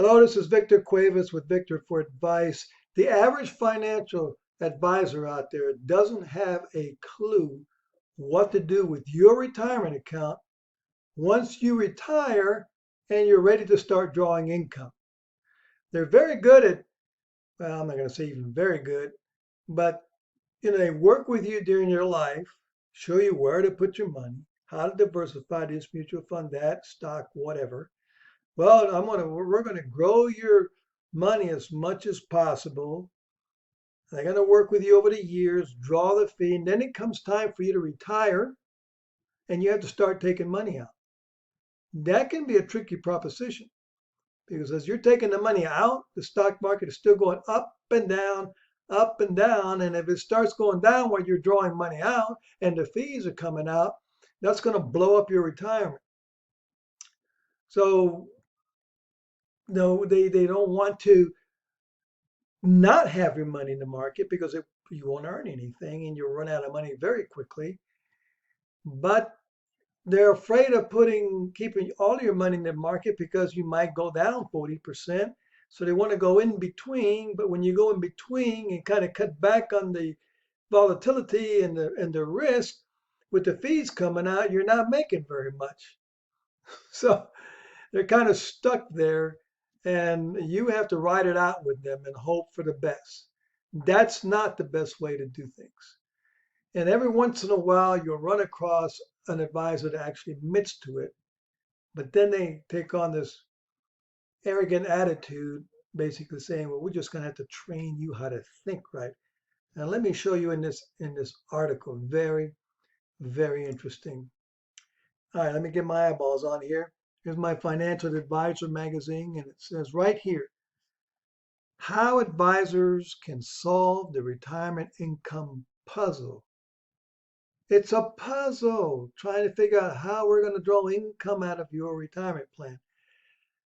Hello, this is Victor Cuevas with Victor for Advice. The average financial advisor out there doesn't have a clue what to do with your retirement account once you retire and you're ready to start drawing income. They're very good at, well, I'm not going to say even very good, but they work with you during your life, show you where to put your money, how to diversify this mutual fund, that stock, whatever. Well, we're gonna grow your money as much as possible. They're gonna work with you over the years, draw the fee, and then it comes time for you to retire, and you have to start taking money out. That can be a tricky proposition because as you're taking the money out, the stock market is still going up and down, and if it starts going down while you're drawing money out and the fees are coming out, that's going to blow up your retirement. So no, they don't want to not have your money in the market because you won't earn anything and you'll run out of money very quickly. But they're afraid of keeping all your money in the market because you might go down 40%. So they want to go in between. But when you go in between and kind of cut back on the volatility and the risk with the fees coming out, you're not making very much. So they're kind of stuck there, and you have to ride it out with them and hope for the best. That's not the best way to do things. And every once in a while, you'll run across an advisor that actually admits to it, but then they take on this arrogant attitude, basically saying, "Well, we're just going to have to train you how to think right." Now, let me show you in this article. Very, very interesting. All right, let me get my eyeballs on here. Here's my Financial Advisor magazine, and it says right here, how advisors can solve the retirement income puzzle. It's a puzzle trying to figure out how we're going to draw income out of your retirement plan.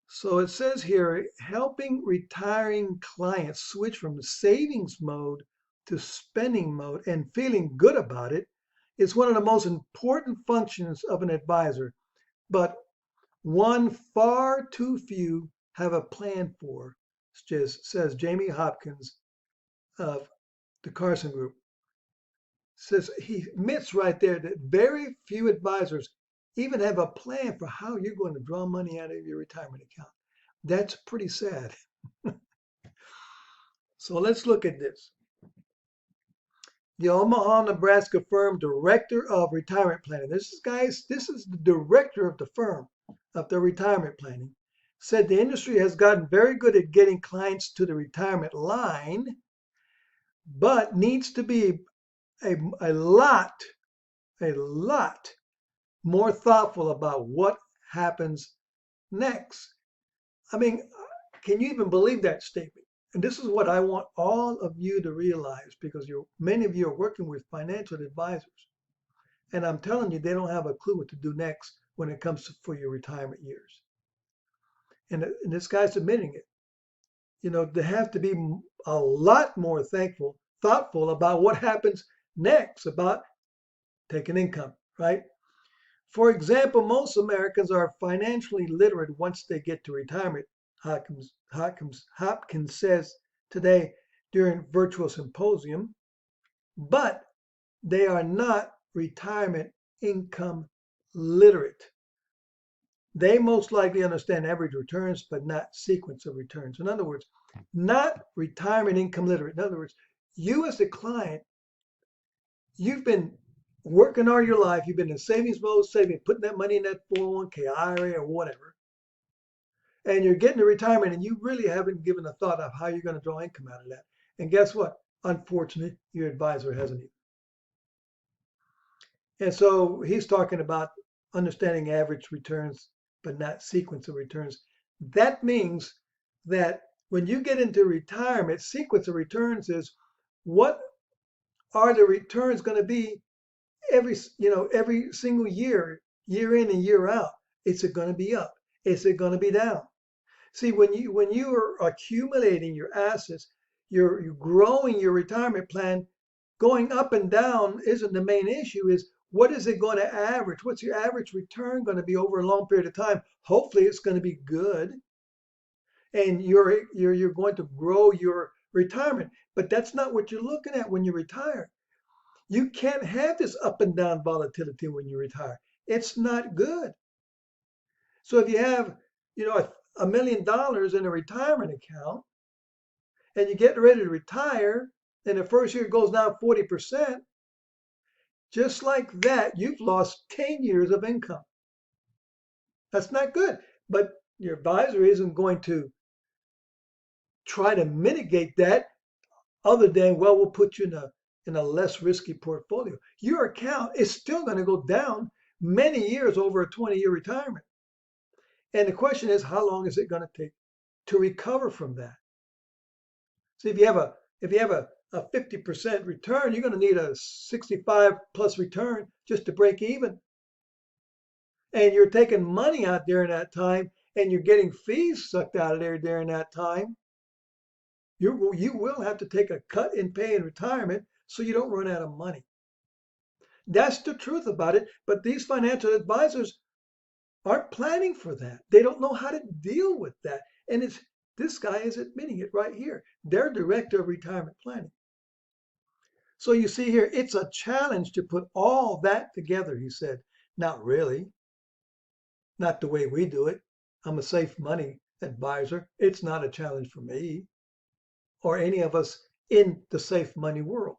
So it says here, helping retiring clients switch from savings mode to spending mode and feeling good about it is one of the most important functions of an advisor, but one far too few have a plan for, says Jamie Hopkins of the Carson Group. Says he admits right there that very few advisors even have a plan for how you're going to draw money out of your retirement account. That's pretty sad. So let's look at this. The Omaha, Nebraska firm director of retirement planning. This is the director of the firm of the retirement planning. Said the industry has gotten very good at getting clients to the retirement line, but needs to be a lot more thoughtful about what happens next. I mean, can you even believe that statement? And this is what I want all of you to realize because many of you are working with financial advisors. And I'm telling you, they don't have a clue what to do next when it comes for your retirement years. And this guy's admitting it. They have to be a lot more thoughtful about what happens next, about taking income, right? For example, most Americans are financially literate once they get to retirement, Hopkins says today during virtual symposium, but they are not retirement income literate. They most likely understand average returns, but not sequence of returns. In other words, not retirement income literate. In other words, you as a client, you've been working all your life, you've been in savings mode, putting that money in that 401k, IRA, or whatever, and you're getting to retirement and you really haven't given a thought of how you're going to draw income out of that. And guess what? Unfortunately, your advisor hasn't either. And so he's talking about understanding average returns, but not sequence of returns. That means that when you get into retirement, sequence of returns is what are the returns going to be every single year in and year out. Is it going to be up? Is it going to be down? See, when you are accumulating your assets, you're growing your retirement plan, going up and down isn't the main issue. Is what is it going to average? What's your average return going to be over a long period of time? Hopefully, it's going to be good. and you're going to grow your retirement. But that's not what you're looking at when you retire. You can't have this up and down volatility when you retire. It's not good. So if you have, $1 million in a retirement account and you get ready to retire, and the first year it goes down 40%, just like that, you've lost 10 years of income. That's not good. But your advisor isn't going to try to mitigate that other than, well, we'll put you in a less risky portfolio. Your account is still going to go down many years over a 20-year retirement. And the question is, how long is it going to take to recover from that? So if you have a 50% return, you're going to need a 65 plus return just to break even. And you're taking money out during that time and you're getting fees sucked out of there during that time. You will have to take a cut in pay in retirement so you don't run out of money. That's the truth about it. But these financial advisors aren't planning for that. They don't know how to deal with that. And this guy is admitting it right here. Their director of retirement planning. So you see here, it's a challenge to put all that together, he said. Not really. Not the way we do it. I'm a safe money advisor. It's not a challenge for me or any of us in the safe money world.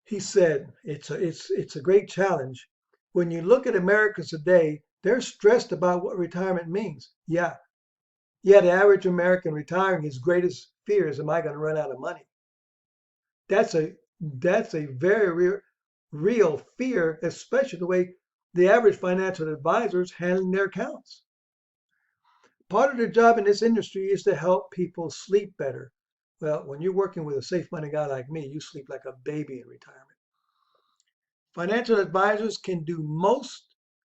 He said it's a great challenge. When you look at Americans today, they're stressed about what retirement means. Yeah. Yeah, the average American retiring, his greatest fear is, am I going to run out of money? That's a very real fear, especially the way the average financial advisor is handling their accounts. Part of their job in this industry is to help people sleep better. Well, when you're working with a safe money guy like me, you sleep like a baby in retirement. Financial advisors can do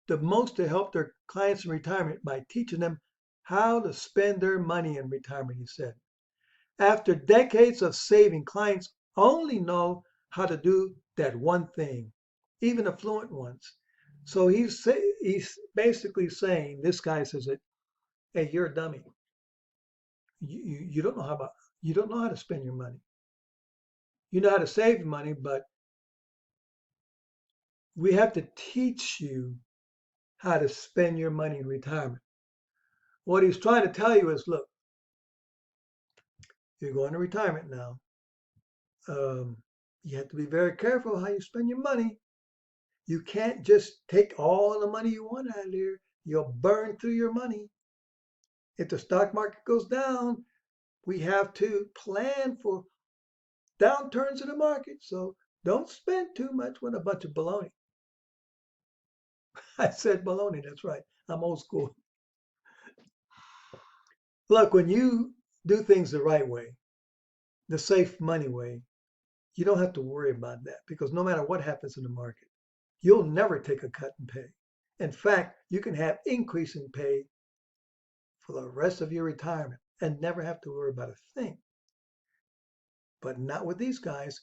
the most to help their clients in retirement by teaching them how to spend their money in retirement, he said. After decades of saving, clients only know how to do that one thing, even affluent ones. So he's basically saying, this guy says that, hey, you're a dummy. You don't know you don't know how to spend your money. You know how to save money, but we have to teach you how to spend your money in retirement. What he's trying to tell you is, look, you're going to retirement now. Um, you have to be very careful how you spend your money. You can't just take all the money you want out of there. You'll burn through your money. If the stock market goes down, we have to plan for downturns in the market. So don't spend too much with a bunch of baloney. I said baloney, that's right. I'm old school. Look, when you do things the right way, the safe money way, you don't have to worry about that because no matter what happens in the market, you'll never take a cut in pay. In fact, you can have increasing pay for the rest of your retirement and never have to worry about a thing. But not with these guys.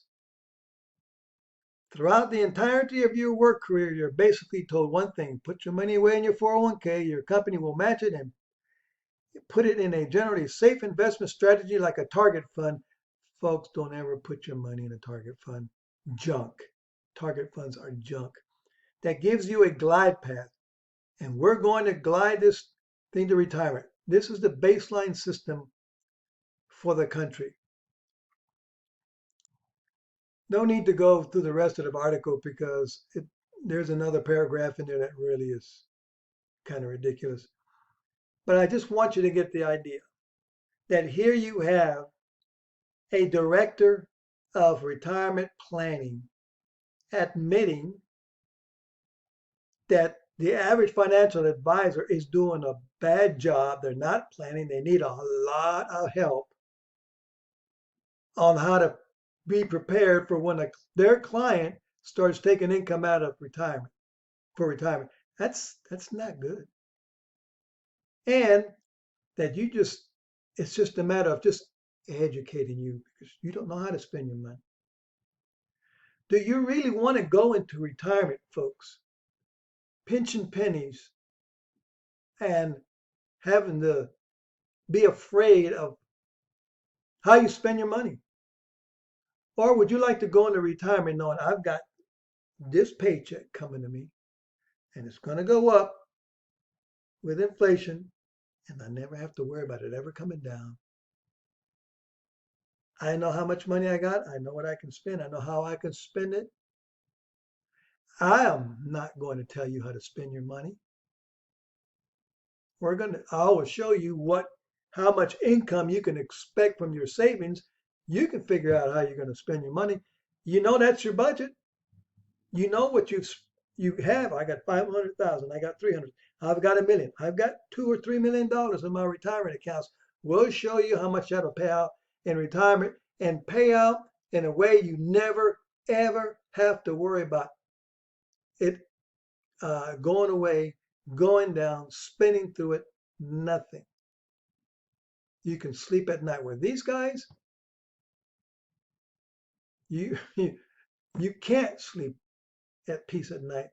Throughout the entirety of your work career, you're basically told one thing: put your money away in your 401k, your company will match it, and put it in a generally safe investment strategy like a target fund. Folks, don't ever put your money in a target fund. Junk. Target funds are junk. That gives you a glide path. And we're going to glide this thing to retirement. This is the baseline system for the country. No need to go through the rest of the article because there's another paragraph in there that really is kind of ridiculous. But I just want you to get the idea that here you have a director of retirement planning admitting that the average financial advisor is doing a bad job. They're not planning. They need a lot of help on how to be prepared for when their client starts taking income out of retirement for retirement. That's not good. And that it's just a matter of just educating you because you don't know how to spend your money. Do you really want to go into retirement, folks, pinching pennies and having the be afraid of how you spend your money? Or would you like to go into retirement knowing I've got this paycheck coming to me and it's going to go up with inflation and I never have to worry about it ever coming down? I know how much money I got. I know what I can spend. I know how I can spend it. I am not going to tell you how to spend your money. I will show you how much income you can expect from your savings. You can figure out how you're going to spend your money. You know that's your budget. You know what you have. I got 500,000. I got 300. I've got $1 million. I've got $2 or $3 million in my retirement accounts. We'll show you how much that'll pay out in retirement and pay out in a way you never ever have to worry about it going away, going down, spinning through it. Nothing. You can sleep at night. With these guys, you you can't sleep at peace at night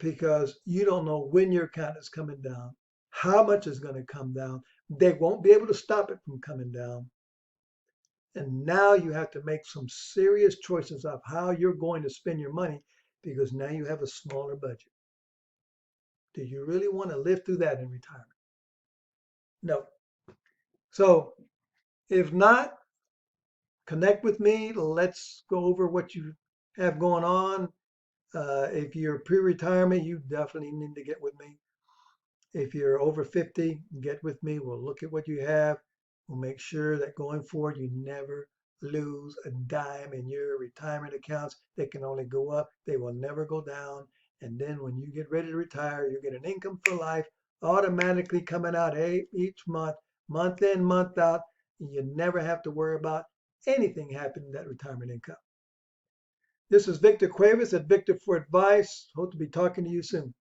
because you don't know when your account is coming down, how much is going to come down. They won't be able to stop it from coming down. And now you have to make some serious choices of how you're going to spend your money because now you have a smaller budget. Do you really want to live through that in retirement? No. So if not, connect with me. Let's go over what you have going on. If you're pre-retirement, you definitely need to get with me. If you're over 50, get with me. We'll look at what you have. We'll make sure that going forward, you never lose a dime in your retirement accounts. They can only go up, they will never go down. And then when you get ready to retire, you get an income for life automatically coming out each month in, month out. You never have to worry about anything happening to that retirement income. This is Victor Cuevas at Victor for Advice. Hope to be talking to you soon.